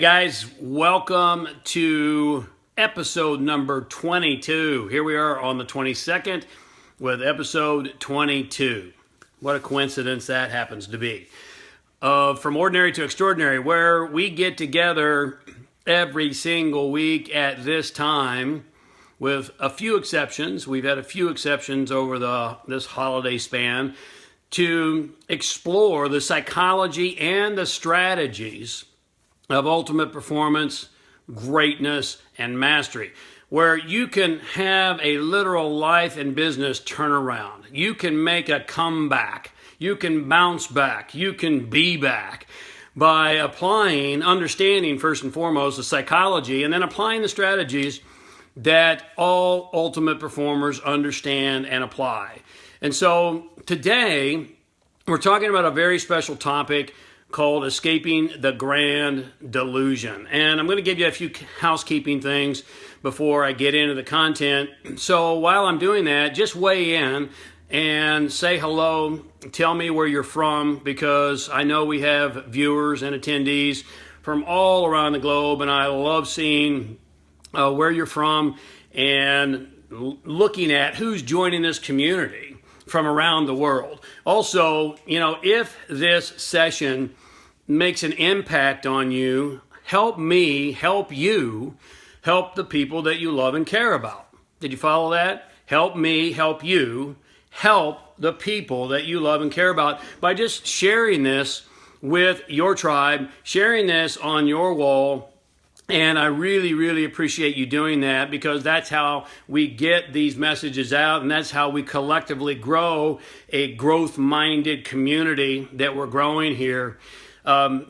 guys, welcome to episode number 22. Here we are on the 22nd with episode 22. What a coincidence that happens to be. From Ordinary to Extraordinary, where we get together every single week at this time with a few exceptions. We've had a few exceptions over this holiday span to explore the psychology and the strategies of ultimate performance, greatness, and mastery, where you can have a literal life and business turnaround. You can make a comeback. You can bounce back. You can be back by applying, understanding first and foremost the psychology, and then applying the strategies that all ultimate performers understand and apply. And so today, we're talking about a very special topic called Escaping the Grand Delusion. And I'm going to give you a few housekeeping things before I get into the content. So while I'm doing that, just weigh in and say hello. Tell me where you're from, because I know we have viewers and attendees from all around the globe, and I love seeing where you're from and looking at who's joining this community from around the world. Also, if this session makes an impact on you, help me help you help the people that you love and care about. Did you follow that? Help me help you help the people that you love and care about by just sharing this with your tribe, sharing this on your wall. And I really, really appreciate you doing that, because that's how we get these messages out, and that's how we collectively grow a growth-minded community that we're growing here. A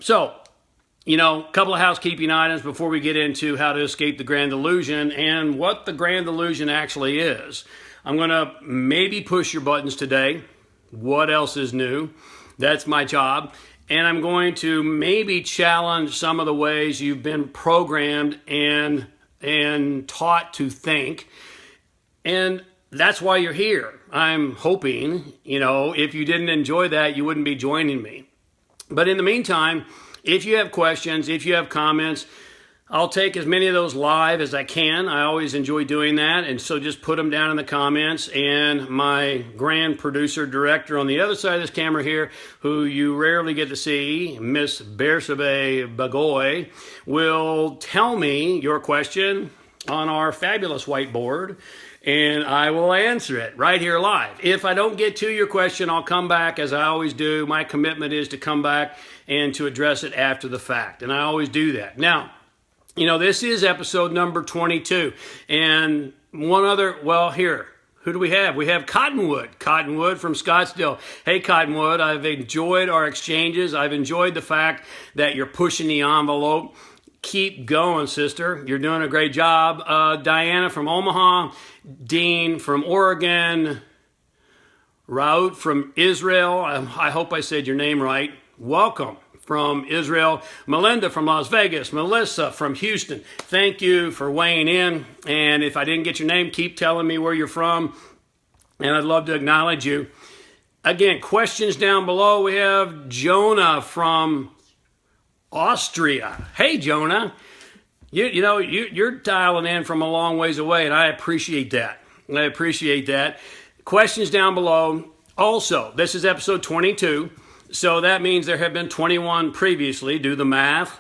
couple of housekeeping items before we get into how to escape the Grand Delusion and what the Grand Delusion actually is. I'm going to maybe push your buttons today. What else is new? That's my job. And I'm going to maybe challenge some of the ways you've been programmed and taught to think. And that's why you're here. I'm hoping, if you didn't enjoy that, you wouldn't be joining me. But in the meantime, if you have questions, if you have comments, I'll take as many of those live as I can. I always enjoy doing that. And so just put them down in the comments. And my grand producer director on the other side of this camera here, who you rarely get to see, Miss Bersabeh Bagoy, will tell me your question on our fabulous whiteboard, and I will answer it right here live. If I don't get to your question, I'll come back, as I always do. My commitment is to come back and to address it after the fact, and I always do that. Now, this is episode number 22, and here, who do we have? We have Cottonwood from Scottsdale. Hey, Cottonwood, I've enjoyed our exchanges. I've enjoyed the fact that you're pushing the envelope. Keep going, sister. You're doing a great job. Diana from Omaha, Dean from Oregon, Raout from Israel. I hope I said your name right. Welcome from Israel. Melinda from Las Vegas. Melissa from Houston. Thank you for weighing in. And if I didn't get your name, keep telling me where you're from, and I'd love to acknowledge you. Again, questions down below. We have Jonah from Austria. Hey, Jonah. You're dialing in from a long ways away, and I appreciate that. Questions down below. Also, this is episode 22. So that means there have been 21 previously. Do the math.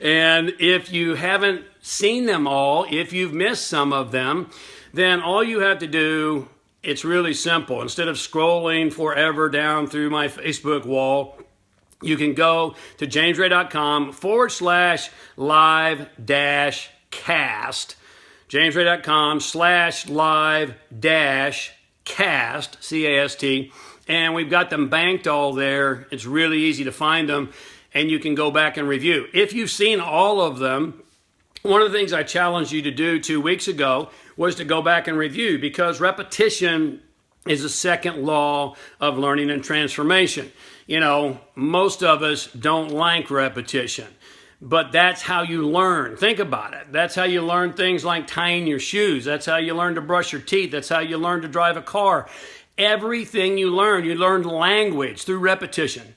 And if you haven't seen them all, if you've missed some of them, then all you have to do, it's really simple. Instead of scrolling forever down through my Facebook wall, you can go to jamesray.com/live-cast, jamesray.com/live-cast, C-A-S-T, and we've got them banked all there. It's really easy to find them, and you can go back and review. If you've seen all of them, one of the things I challenged you to do 2 weeks ago was to go back and review, because repetition is the second law of learning and transformation. Most of us don't like repetition, but that's how you learn. Think about it. That's how you learn things like tying your shoes. That's how you learn to brush your teeth. That's how you learn to drive a car. Everything you learn language through repetition.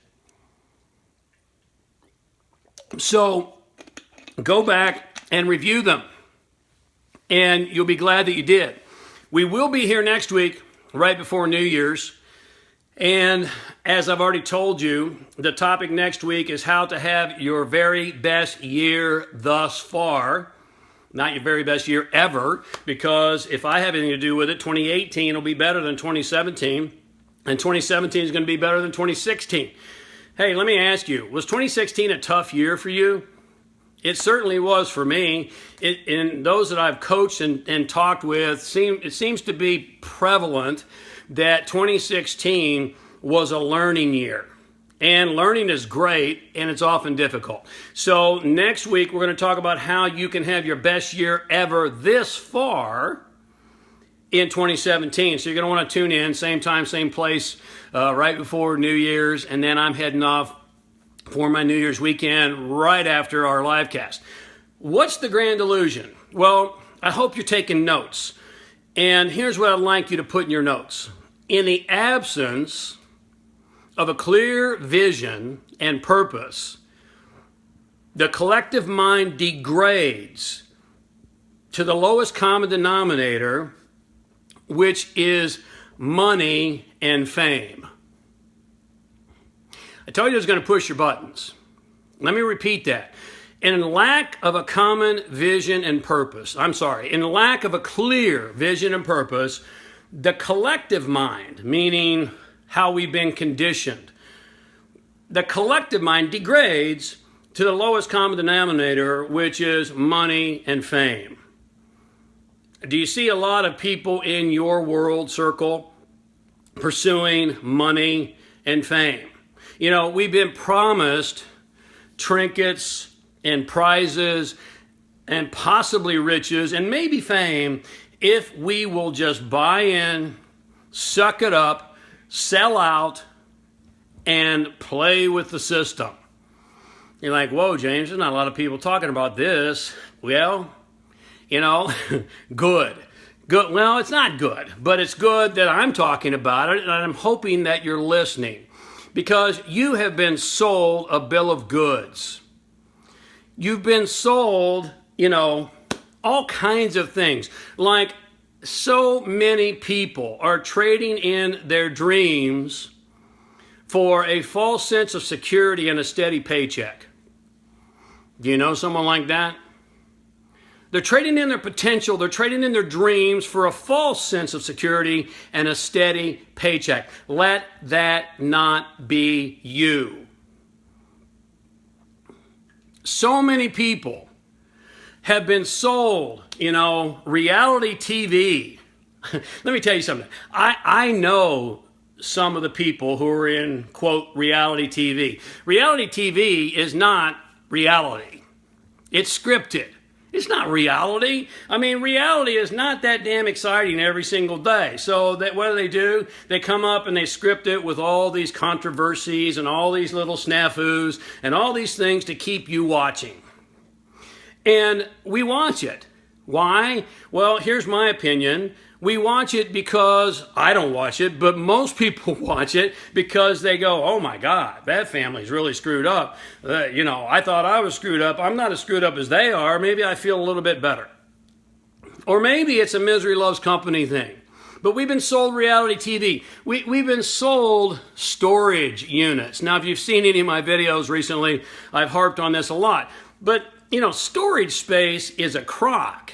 So Go back and review them, and you'll be glad that you did. We will be here next week, right before New Year's. And as I've already told you, the topic next week is how to have your very best year thus far. Not your very best year ever, because if I have anything to do with it, 2018 will be better than 2017, and 2017 is going to be better than 2016. Hey, let me ask you, was 2016 a tough year for you? It certainly was for me. And those that I've coached and talked with, it seems to be prevalent that 2016 was a learning year. And learning is great, and it's often difficult. So next week, we're going to talk about how you can have your best year ever this far in 2017. So you're going to want to tune in, same time, same place, right before New Year's. And then I'm heading off for my New Year's weekend right after our live cast. What's the grand delusion? Well, I hope you're taking notes. And here's what I'd like you to put in your notes. In the absence of a clear vision and purpose, the collective mind degrades to the lowest common denominator, which is money and fame. I told you I was going to push your buttons. Let me repeat that. In lack of a common vision and purpose, in lack of a clear vision and purpose, the collective mind, meaning how we've been conditioned, the collective mind degrades to the lowest common denominator, which is money and fame. Do you see a lot of people in your world circle pursuing money and fame? You know, we've been promised trinkets and prizes and possibly riches and maybe fame if we will just buy in, suck it up, sell out, and play with the system. You're like, whoa, James, there's not a lot of people talking about this. Well, you know, good. Well, it's not good, but it's good that I'm talking about it, and I'm hoping that you're listening, because you have been sold a bill of goods. You've been sold, all kinds of things. Like, so many people are trading in their dreams for a false sense of security and a steady paycheck. Do you know someone like that? They're trading in their potential, they're trading in their dreams for a false sense of security and a steady paycheck. Let that not be you. So many people have been sold, reality TV. Let me tell you something. I know some of the people who are in, quote, reality TV. Reality TV is not reality. It's scripted. It's not reality. I mean, reality is not that damn exciting every single day. So what do? They come up and they script it with all these controversies and all these little snafus and all these things to keep you watching. And we watch it. Why? Well, here's my opinion. We watch it because I don't watch it, but most people watch it because they go, oh my God, that family's really screwed up. I thought I was screwed up. I'm not as screwed up as they are. Maybe I feel a little bit better. Or maybe it's a misery loves company thing. But we've been sold reality TV. We've been sold storage units. Now, if you've seen any of my videos recently, I've harped on this a lot. But, storage space is a crock.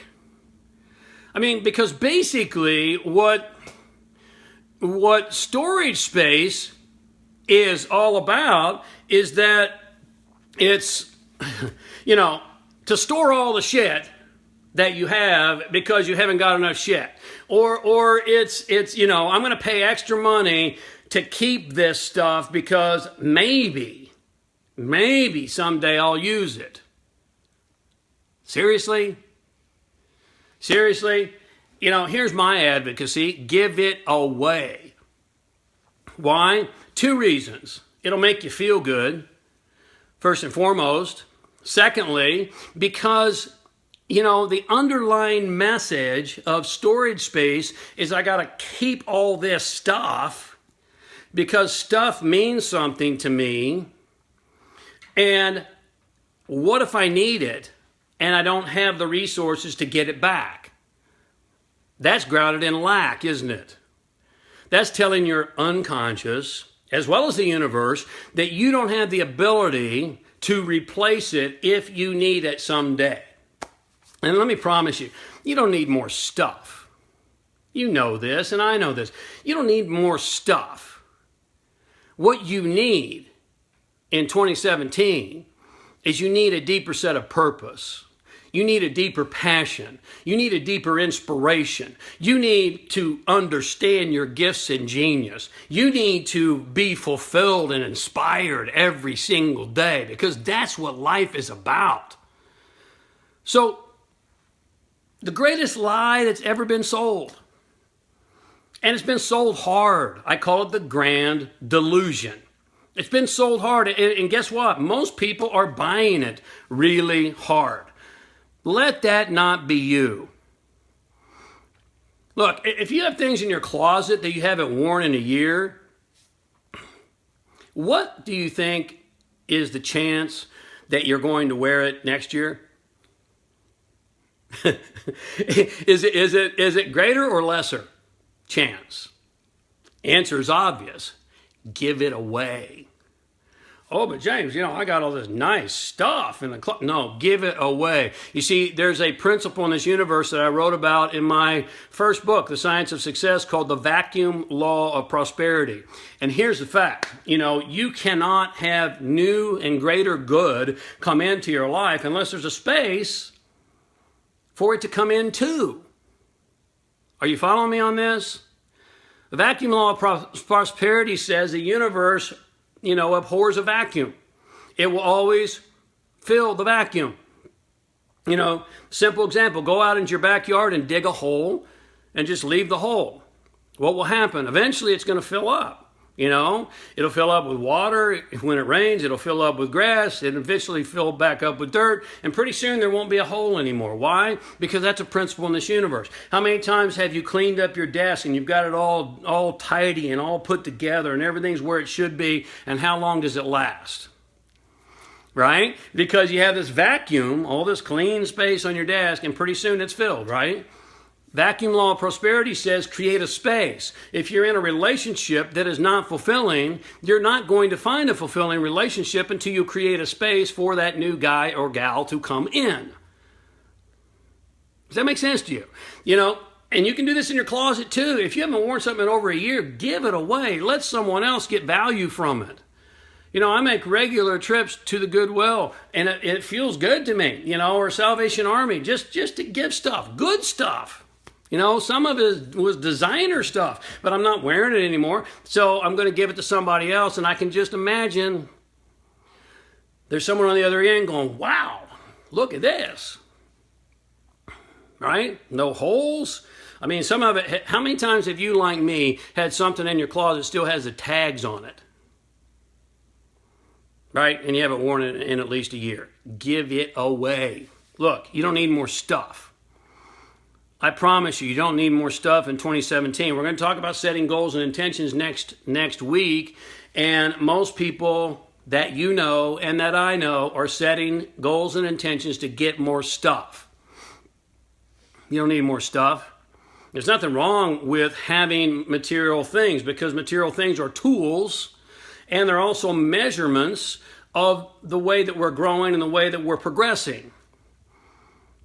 I mean, because basically what storage space is all about is that it's, to store all the shit that you have because you haven't got enough shit. Or it's I'm going to pay extra money to keep this stuff because maybe someday I'll use it. Seriously? Here's my advocacy. Give it away. Why? 2 reasons. It'll make you feel good, first and foremost. Secondly, because, the underlying message of storage space is I got to keep all this stuff because stuff means something to me. And what if I need it? and I don't have the resources to get it back. That's grounded in lack, isn't it? That's telling your unconscious, as well as the universe, that you don't have the ability to replace it if you need it someday. And let me promise you, you don't need more stuff. You know this, and I know this. You don't need more stuff. What you need in 2017 is you need a deeper set of purpose. You need a deeper passion. You need a deeper inspiration. You need to understand your gifts and genius. You need to be fulfilled and inspired every single day, because that's what life is about. So, the greatest lie that's ever been sold, and it's been sold hard. I call it the grand delusion. It's been sold hard, and guess what? Most people are buying it really hard. Let that not be you. Look, if you have things in your closet that you haven't worn in a year, what do you think is the chance that you're going to wear it next year? Is it greater or lesser chance? Answer is obvious. Give it away. Oh, but James, I got all this nice stuff in the closet. No, give it away. You see, there's a principle in this universe that I wrote about in my first book, The Science of Success, called the vacuum law of prosperity. And here's the fact. You cannot have new and greater good come into your life unless there's a space for it to come into. Are you following me on this? The vacuum law of prosperity says the universe, abhors a vacuum. It will always fill the vacuum. Simple example, go out into your backyard and dig a hole and just leave the hole. What will happen? Eventually it's going to fill up. It'll fill up with water. When it rains, it'll fill up with grass. It'll eventually fill back up with dirt. And pretty soon there won't be a hole anymore. Why? Because that's a principle in this universe. How many times have you cleaned up your desk and you've got it all tidy and all put together and everything's where it should be? And how long does it last? Right? Because you have this vacuum, all this clean space on your desk, and pretty soon it's filled, right? Vacuum law of prosperity says create a space. If you're in a relationship that is not fulfilling, you're not going to find a fulfilling relationship until you create a space for that new guy or gal to come in. Does that make sense to you? And you can do this in your closet too. If you haven't worn something in over a year, give it away. Let someone else get value from it. I make regular trips to the Goodwill, and it feels good to me, or Salvation Army, just to give stuff, good stuff. Some of it was designer stuff, but I'm not wearing it anymore. So I'm going to give it to somebody else, and I can just imagine there's someone on the other end going, wow, look at this. Right? No holes. I mean, some of it, how many times have you, like me, had something in your closet that still has the tags on it? Right? And you haven't worn it in at least a year. Give it away. Look, you don't need more stuff. I promise you don't need more stuff in 2017. We're going to talk about setting goals and intentions next week. And most people that you know and that I know are setting goals and intentions to get more stuff. You don't need more stuff. There's nothing wrong with having material things, because material things are tools, and they're also measurements of the way that we're growing and the way that we're progressing.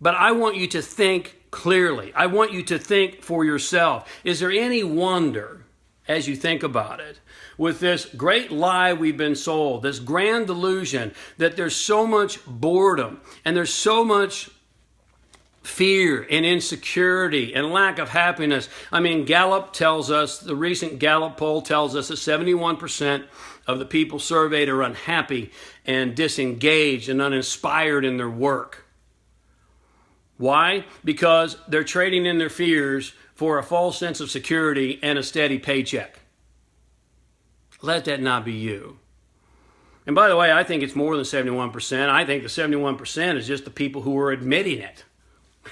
But I want you to think clearly. I want you to think for yourself. Is there any wonder, as you think about it, with this great lie we've been sold, this grand delusion, that there's so much boredom and there's so much fear and insecurity and lack of happiness? I mean, Gallup tells us, the recent Gallup poll tells us that 71% of the people surveyed are unhappy and disengaged and uninspired in their work. Why? Because they're trading in their fears for a false sense of security and a steady paycheck. Let that not be you. And by the way, I think it's more than 71%. I think the 71% is just the people who are admitting it,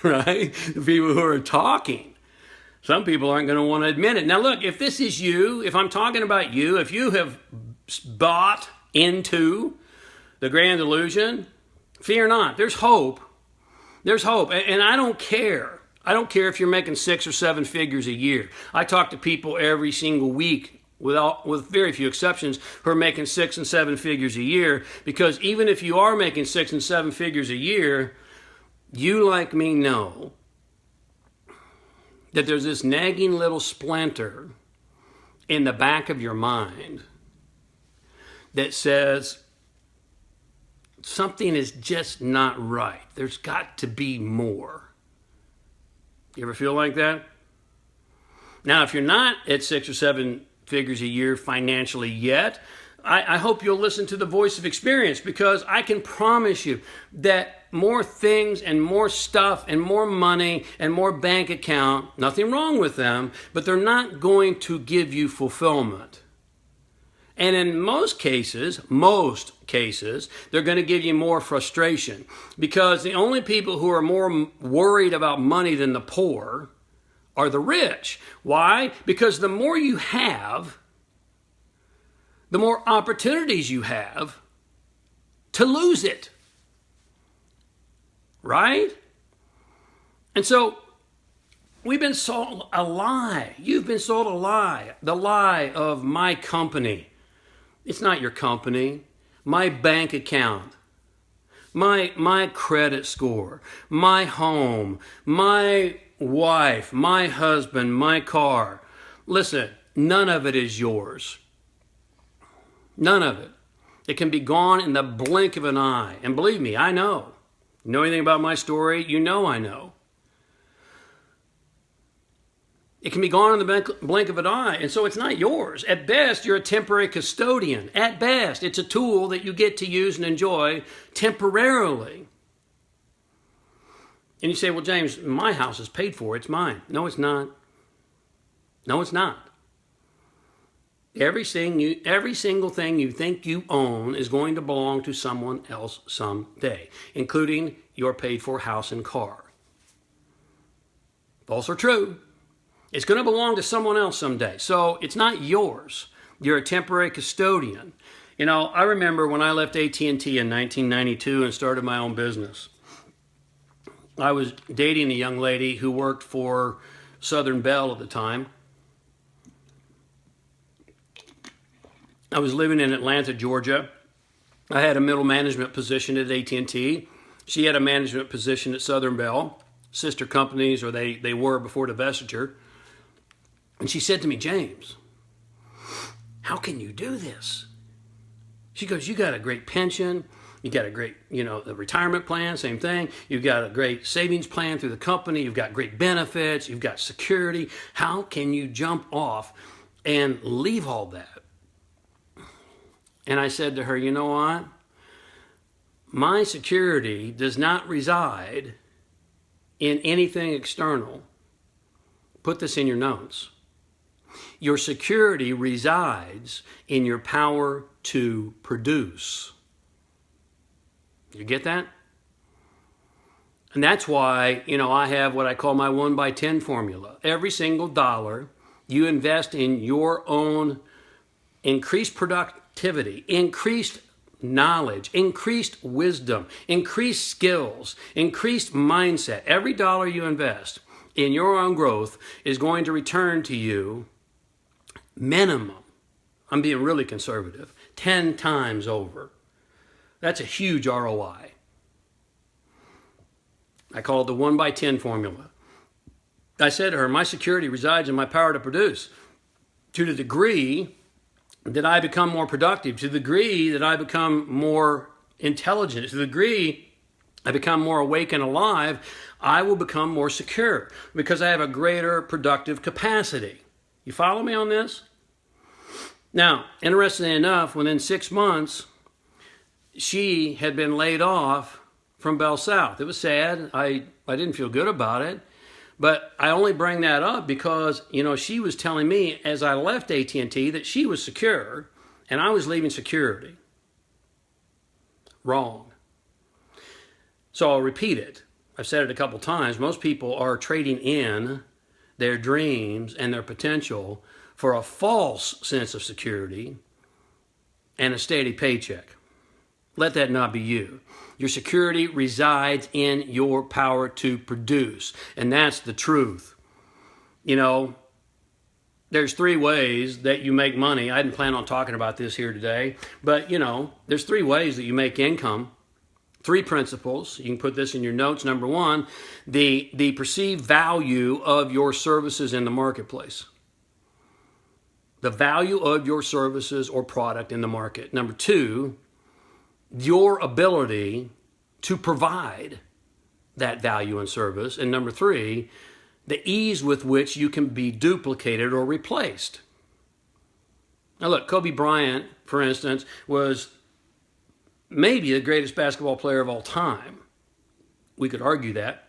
right? The people who are talking. Some people aren't going to want to admit it. Now look, if this is you, if I'm talking about you, if you have bought into the grand delusion, fear not. There's hope. There's hope. And I don't care. I don't care if you're making 6 or 7 figures a year. I talk to people every single week, with very few exceptions, who are making 6 and 7 figures a year, because even if you are making 6 and 7 figures a year, you, like me, know that there's this nagging little splinter in the back of your mind that says something is just not right. There's got to be more. You ever feel like that? Now, if you're not at 6 or 7 figures a year financially yet, I hope you'll listen to the voice of experience, because I can promise you that more things and more stuff and more money and more bank account, nothing wrong with them, but they're not going to give you fulfillment. And in most cases, they're going to give you more frustration, because the only people who are more worried about money than the poor are the rich. Why? Because the more you have, the more opportunities you have to lose it. Right? And so we've been sold a lie. You've been sold a lie. The lie of my company. It's not your company. My bank account. My credit score. My home. My wife. My husband. My car. Listen, none of it is yours. None of it. It can be gone in the blink of an eye. And believe me, I know. You know anything about my story? You know I know. It can be gone in the blink of an eye, and so it's not yours. At best, you're a temporary custodian. At best, it's a tool that you get to use and enjoy temporarily. And you say, well, James, my house is paid for. It's mine. No, it's not. No, it's not. Every single thing you think you own is going to belong to someone else someday, including your paid-for house and car. False or true? It's going to belong to someone else someday. So it's not yours. You're a temporary custodian. You know, I remember when I left AT&T in 1992 and started my own business. I was dating a young lady who worked for Southern Bell at the time. I was living in Atlanta, Georgia. I had a middle management position at AT&T. She had a management position at Southern Bell, sister companies, or they were before divestiture. And she said to me, James, how can you do this? She goes, you got a great pension. You got a great, the retirement plan, same thing. You've got a great savings plan through the company. You've got great benefits. You've got security. How can you jump off and leave all that? And I said to her, you know what? My security does not reside in anything external. Put this in your notes. Your security resides in your power to produce. You get that? And that's why, I have what I call my 1x10 formula. Every single dollar you invest in your own increased productivity, increased knowledge, increased wisdom, increased skills, increased mindset. Every dollar you invest in your own growth is going to return to you minimum, I'm being really conservative, 10 times over. That's a huge ROI. I call it the 1x10 formula. I said to her, my security resides in my power to produce. To the degree that I become more productive, to the degree that I become more intelligent, to the degree I become more awake and alive, I will become more secure because I have a greater productive capacity. You follow me on this? Now, interestingly enough, within 6 months, she had been laid off from Bell South. It was sad. I didn't feel good about it. But I only bring that up because, she was telling me as I left AT&T that she was secure and I was leaving security. Wrong. So I'll repeat it. I've said it a couple times. Most people are trading in their dreams and their potential for a false sense of security and a steady paycheck. Let that not be you. Your security resides in your power to produce. And that's the truth. You know, there's 3 ways that you make money. I didn't plan on talking about this here today. But, you know, there's 3 ways that you make income. 3 principles. You can put this in your notes. Number 1, the perceived value of your services in the marketplace. The value of your services or product in the market. Number 2, your ability to provide that value and service. And number 3, the ease with which you can be duplicated or replaced. Now look, Kobe Bryant, for instance, was maybe the greatest basketball player of all time. We could argue that.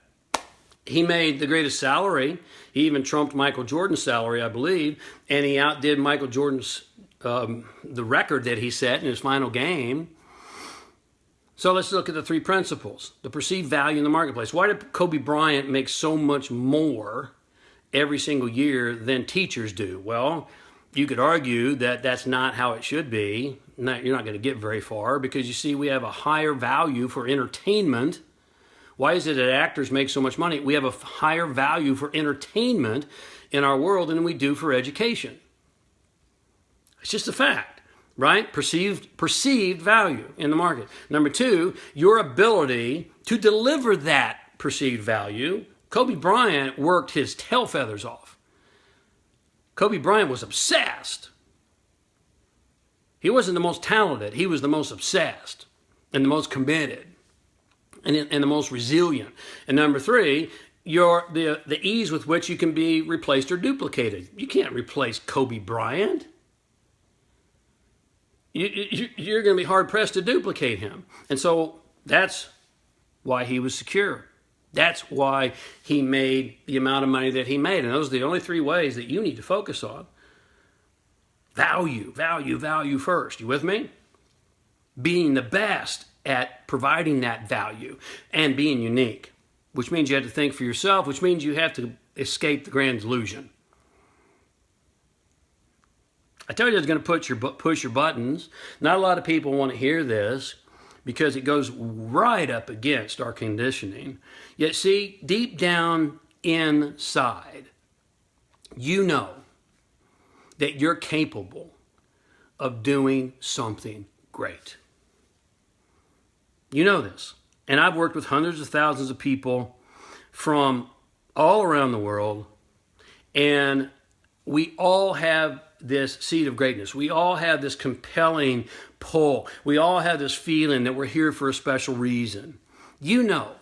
He made the greatest salary. He even trumped Michael Jordan's salary, I believe, and he outdid Michael Jordan's the record that he set in his final game. So let's look at the 3 principles. The perceived value in the marketplace. Why did Kobe Bryant make so much more every single year than teachers do? Well, you could argue that that's not how it should be. You're not going to get very far because, you see, we have a higher value for entertainment. Why is it that actors make so much money? We have a higher value for entertainment in our world than we do for education. It's just a fact, right? Perceived value in the market. Number 2, your ability to deliver that perceived value. Kobe Bryant worked his tail feathers off. Kobe Bryant was obsessed. He wasn't the most talented. He was the most obsessed and the most committed and the most resilient. And number 3, the ease with which you can be replaced or duplicated. You can't replace Kobe Bryant. You're going to be hard-pressed to duplicate him. And so that's why he was secure. That's why he made the amount of money that he made. And those are the only 3 ways that you need to focus on. Value, value, value first. You with me? Being the best at providing that value and being unique, which means you have to think for yourself, which means you have to escape the grand delusion. I tell you, it's going to push your buttons. Not a lot of people want to hear this because it goes right up against our conditioning. Yet see, deep down inside, you know that you're capable of doing something great. You know this. And I've worked with hundreds of thousands of people from all around the world, and we all have this seed of greatness. We all have this compelling pull. We all have this feeling that we're here for a special reason. You know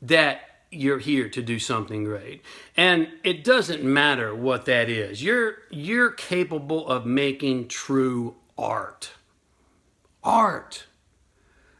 that you're here to do something great. And it doesn't matter what that is. You're capable of making true art. Art.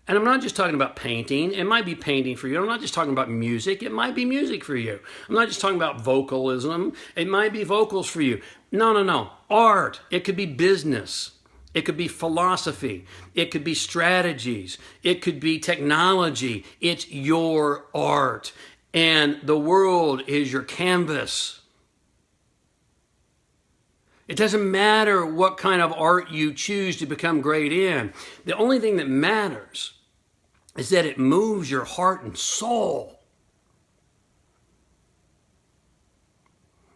And I'm not just talking about painting. It might be painting for you. I'm not just talking about music. It might be music for you. I'm not just talking about vocalism. It might be vocals for you. No. Art. It could be business. It could be philosophy. It could be strategies. It could be technology. It's your art. And the world is your canvas. It doesn't matter what kind of art you choose to become great in. The only thing that matters is that it moves your heart and soul.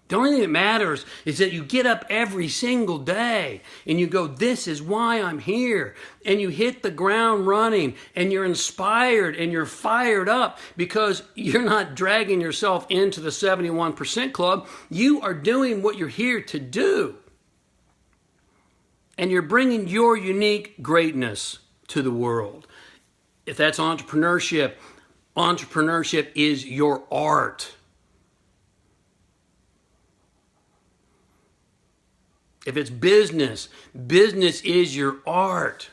The only thing that matters is that you get up every single day and you go, this is why I'm here. And you hit the ground running and you're inspired and you're fired up because you're not dragging yourself into the 71% club. You are doing what you're here to do. And you're bringing your unique greatness to the world. If that's entrepreneurship, entrepreneurship is your art. If it's business, business is your art.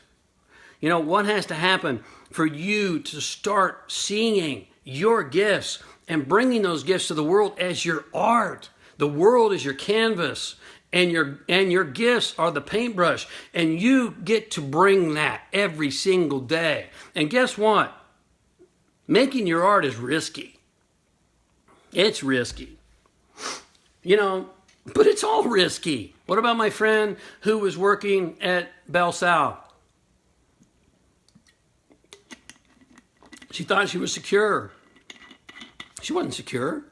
You know, what has to happen for you to start seeing your gifts and bringing those gifts to the world as your art? The world is your canvas, and your gifts are the paintbrush, and you get to bring that every single day. And guess what? Making your art is risky. It's risky. You know, but it's all risky. What about my friend who was working at Bersabeh? She thought she was secure. She wasn't secure.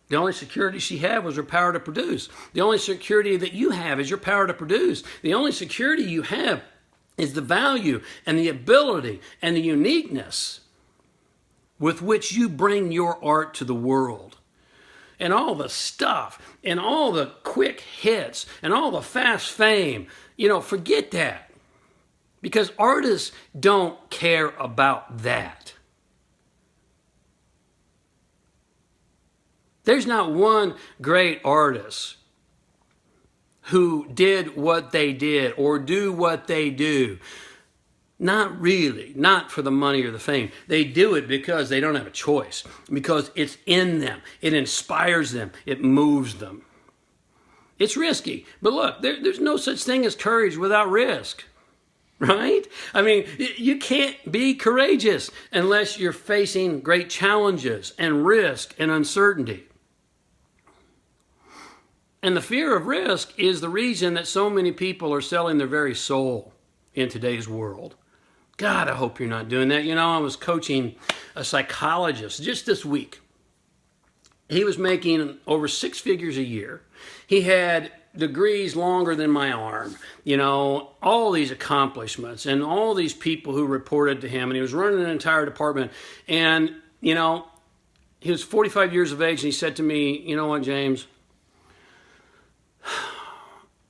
The only security she had was her power to produce. The only security that you have is your power to produce. The only security you have is the value and the ability and the uniqueness with which you bring your art to the world. And all the stuff and all the quick hits and all the fast fame, forget that. Because artists don't care about that. There's not one great artist who did what they did or do what they do. Not really, not for the money or the fame. They do it because they don't have a choice, because it's in them. It inspires them. It moves them. It's risky, but look, there's no such thing as courage without risk, right? I mean, you can't be courageous unless you're facing great challenges and risk and uncertainty. And the fear of risk is the reason that so many people are selling their very soul in today's world. God, I hope you're not doing that. I was coaching a psychologist just this week. He was making over 6 figures a year. He had degrees longer than my arm, all these accomplishments and all these people who reported to him. And he was running an entire department. And, he was 45 years of age, and he said to me, "You know what, James?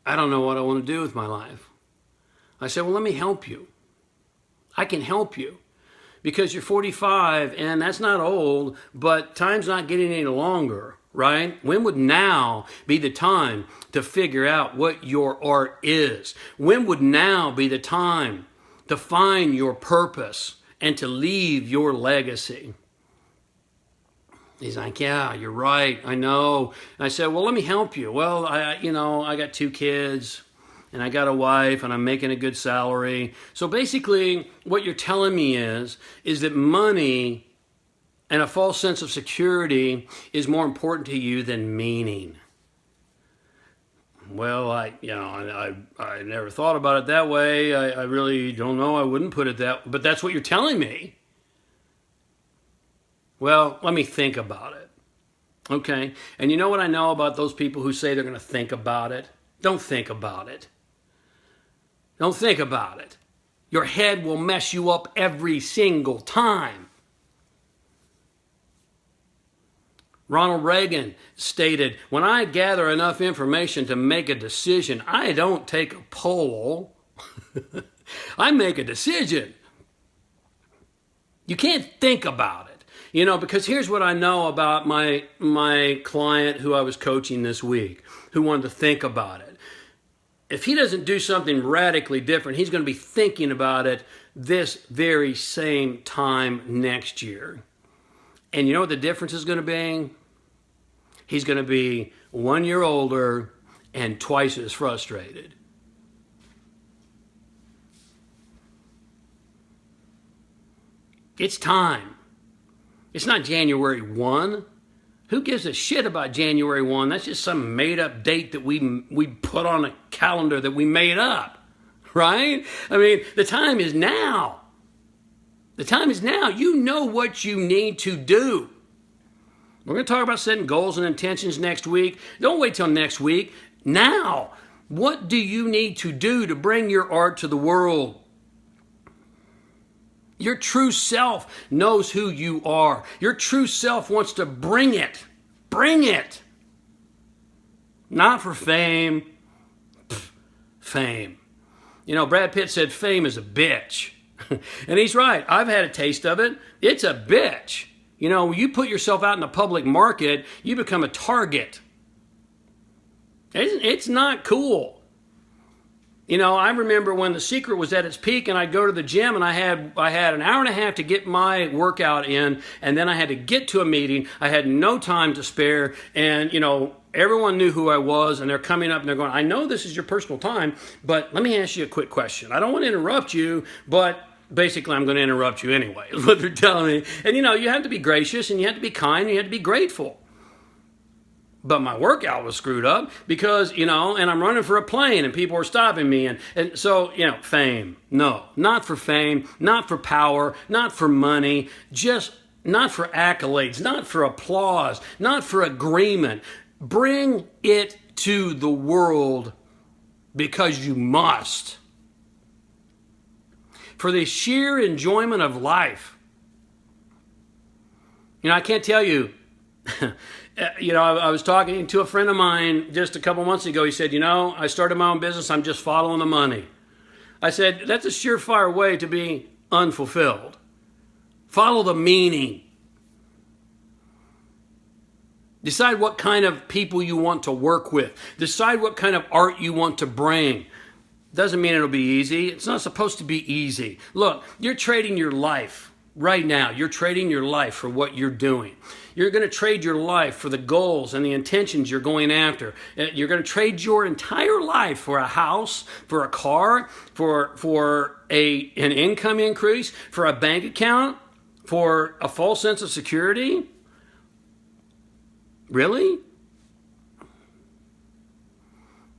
I don't know what I want to do with my life." I said, "Well, let me help you. I can help you because you're 45 and that's not old, but time's not getting any longer, right? When would now be the time to figure out what your art is? When would now be the time to find your purpose and to leave your legacy?" He's like, "Yeah, you're right. I know." And I said, "Well, let me help you." "Well, I got 2 kids and I got a wife and I'm making a good salary." So basically what you're telling me is that money and a false sense of security is more important to you than meaning. Well, I never thought about it that way. I really don't know. I wouldn't put it that way, but that's what you're telling me. Well, let me think about it. Okay? And you know what I know about those people who say they're going to think about it? Don't think about it. Don't think about it. Your head will mess you up every single time. Ronald Reagan stated, "When I gather enough information to make a decision, I don't take a poll. I make a decision." You can't think about it. Because here's what I know about my client who I was coaching this week, who wanted to think about it. If he doesn't do something radically different, he's going to be thinking about it this very same time next year. And you know what the difference is going to be? He's going to be 1 year older and twice as frustrated. It's time. It's not January 1. Who gives a shit about January 1? That's just some made-up date that we put on a calendar that we made up, right? I mean, the time is now. The time is now. You know what you need to do. We're going to talk about setting goals and intentions next week. Don't wait till next week. Now, what do you need to do to bring your art to the world? Your true self knows who you are. Your true self wants to bring it. Bring it. Not for fame. Fame. Brad Pitt said fame is a bitch. And he's right. I've had a taste of it. It's a bitch. When you put yourself out in the public market, you become a target. It's not cool. I remember when The Secret was at its peak and I'd go to the gym and I had an hour and a half to get my workout in, and then I had to get to a meeting. I had no time to spare, and everyone knew who I was, and they're coming up and they're going, "I know this is your personal time, but let me ask you a quick question. I don't want to interrupt you, but basically I'm going to interrupt you anyway," is what they're telling me. And you have to be gracious and you have to be kind and you have to be grateful. But my workout was screwed up because, and I'm running for a plane and people are stopping me. And so, fame. No, not for fame, not for power, not for money, just not for accolades, not for applause, not for agreement. Bring it to the world because you must. For the sheer enjoyment of life. I can't tell you, I was talking to a friend of mine just a couple months ago. He said, I started my own business. I'm just following the money. I said, that's a surefire way to be unfulfilled. Follow the meaning. Decide what kind of people you want to work with. Decide what kind of art you want to bring. Doesn't mean it'll be easy. It's not supposed to be easy. Look, you're trading your life right now. You're trading your life for what you're doing. You're going to trade your life for the goals and the intentions you're going after. You're going to trade your entire life for a house, for a car, for an income increase, for a bank account, for a false sense of security. Really?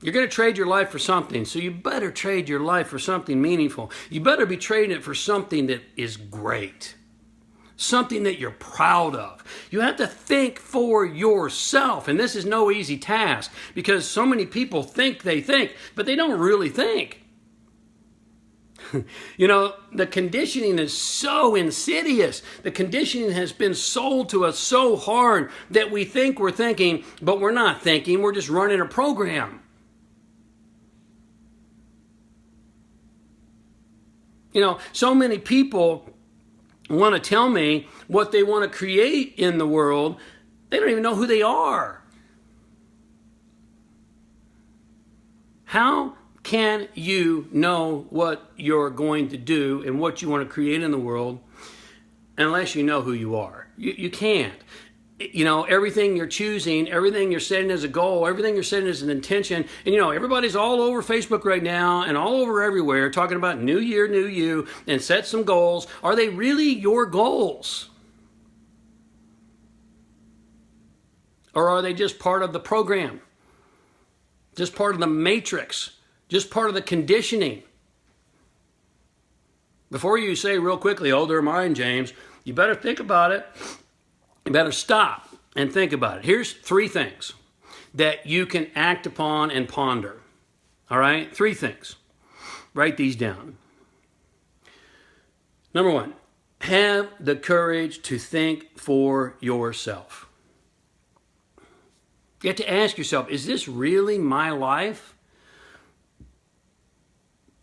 You're going to trade your life for something, so you better trade your life for something meaningful. You better be trading it for something that is great, something that you're proud of. You have to think for yourself, and this is no easy task because so many people think they think, but they don't really think. The conditioning is so insidious. The conditioning has been sold to us so hard that we think we're thinking, but we're not thinking. We're just running a program. So many people want to tell me what they want to create in the world. They don't even know who they are. How can you know what you're going to do and what you want to create in the world unless you know who you are? You can't. Everything you're choosing, everything you're setting as a goal, everything you're setting as an intention. And, everybody's all over Facebook right now and all over everywhere talking about new year, new you, and set some goals. Are they really your goals? Or are they just part of the program? Just part of the matrix? Just part of the conditioning? Before you say real quickly, oh, they're mine, James, you better think about it. You better stop and think about it. Here's 3 things that you can act upon and ponder. All right? 3 things. Write these down. Number 1, have the courage to think for yourself. You have to ask yourself, is this really my life?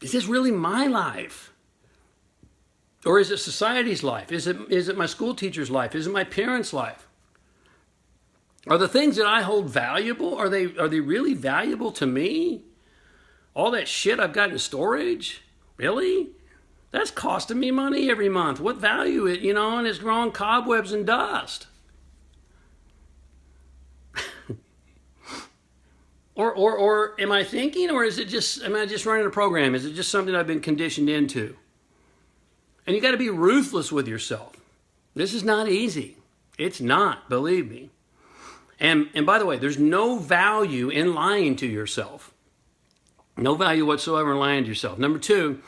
Is this really my life? Or is it society's life? Is it my school teacher's life? Is it my parents' life? Are the things that I hold valuable? Are they really valuable to me? All that shit I've got in storage? Really? That's costing me money every month. What value it, and it's growing cobwebs and dust. Or am I thinking, or am I just running a program? Is it just something I've been conditioned into? And you got to be ruthless with yourself. This is not easy. It's not, believe me. And by the way, there's no value in lying to yourself. No value whatsoever in lying to yourself. Number 2,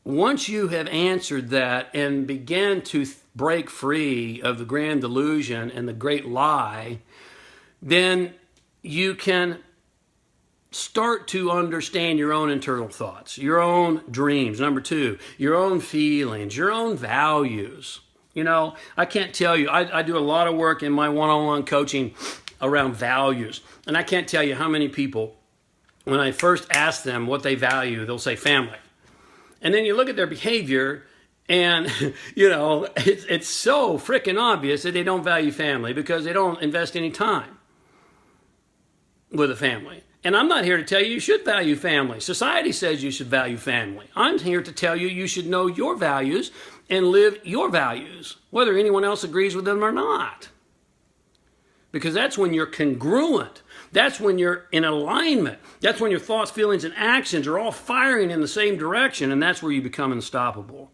once you have answered that and began to break free of the grand delusion and the great lie, then you can start to understand your own internal thoughts, your own dreams. Number 2, your own feelings, your own values. I can't tell you, I do a lot of work in my one-on-one coaching around values. And I can't tell you how many people, when I first ask them what they value, they'll say family. And then you look at their behavior and, it's so freaking obvious that they don't value family because they don't invest any time with a family. And I'm not here to tell you should value family. Society says you should value family. I'm here to tell you should know your values and live your values, whether anyone else agrees with them or not. Because that's when you're congruent. That's when you're in alignment. That's when your thoughts, feelings, and actions are all firing in the same direction, and that's where you become unstoppable.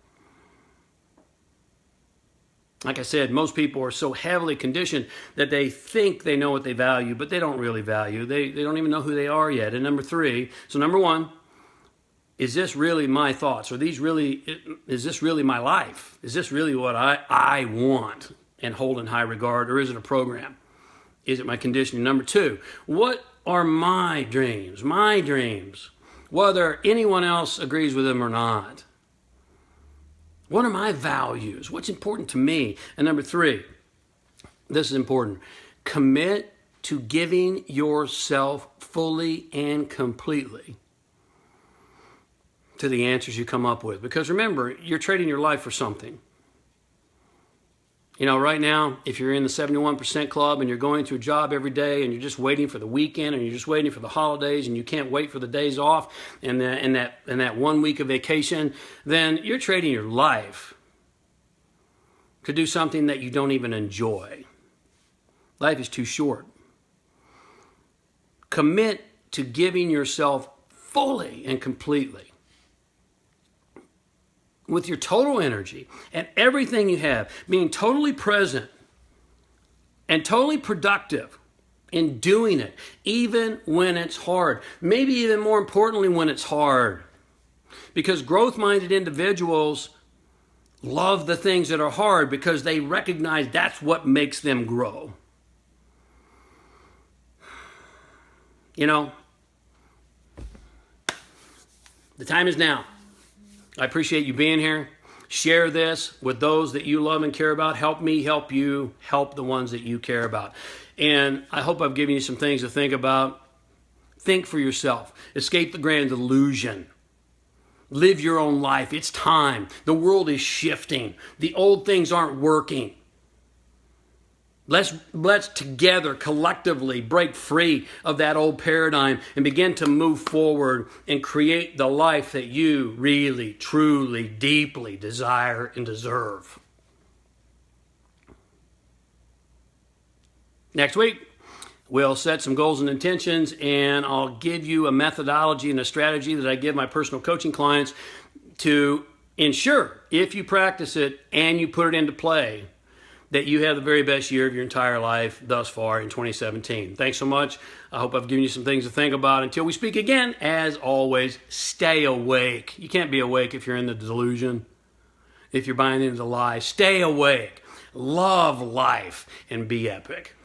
Like I said, most people are so heavily conditioned that they think they know what they value, but they don't really value. They don't even know who they are yet. And number one, is this really my thoughts? Is this really my life? Is this really what I want and hold in high regard? Or is it a program? Is it my conditioning? Number two, what are my dreams? My dreams, whether anyone else agrees with them or not. What are my values? What's important to me? And number three, this is important. Commit to giving yourself fully and completely to the answers you come up with. Because remember, you're trading your life for something. You know, right now, if you're in the 71% club and you're going to a job every day and you're just waiting for the weekend and you're just waiting for the holidays and you can't wait for the days off and that 1 week of vacation, then you're trading your life to do something that you don't even enjoy. Life is too short. Commit to giving yourself fully and completely, with your total energy and everything you have, being totally present and totally productive in doing it, even when it's hard. Maybe even more importantly, when it's hard. Because growth-minded individuals love the things that are hard because they recognize that's what makes them grow. You know, the time is now. I appreciate you being here. Share this with those that you love and care about. Help me help you help the ones that you care about. And I hope I've given you some things to think about. Think for yourself. Escape the grand delusion. Live your own life. It's time. The world is shifting. The old things aren't working. Let's together, collectively, break free of that old paradigm and begin to move forward and create the life that you really, truly, deeply desire and deserve. Next week, we'll set some goals and intentions, and I'll give you a methodology and a strategy that I give my personal coaching clients to ensure, if you practice it and you put it into play, that you have the very best year of your entire life thus far in 2017. Thanks so much. I hope I've given you some things to think about. Until we speak again, as always, stay awake. You can't be awake if you're in the delusion, if you're buying into the lie. Stay awake. Love life and be epic.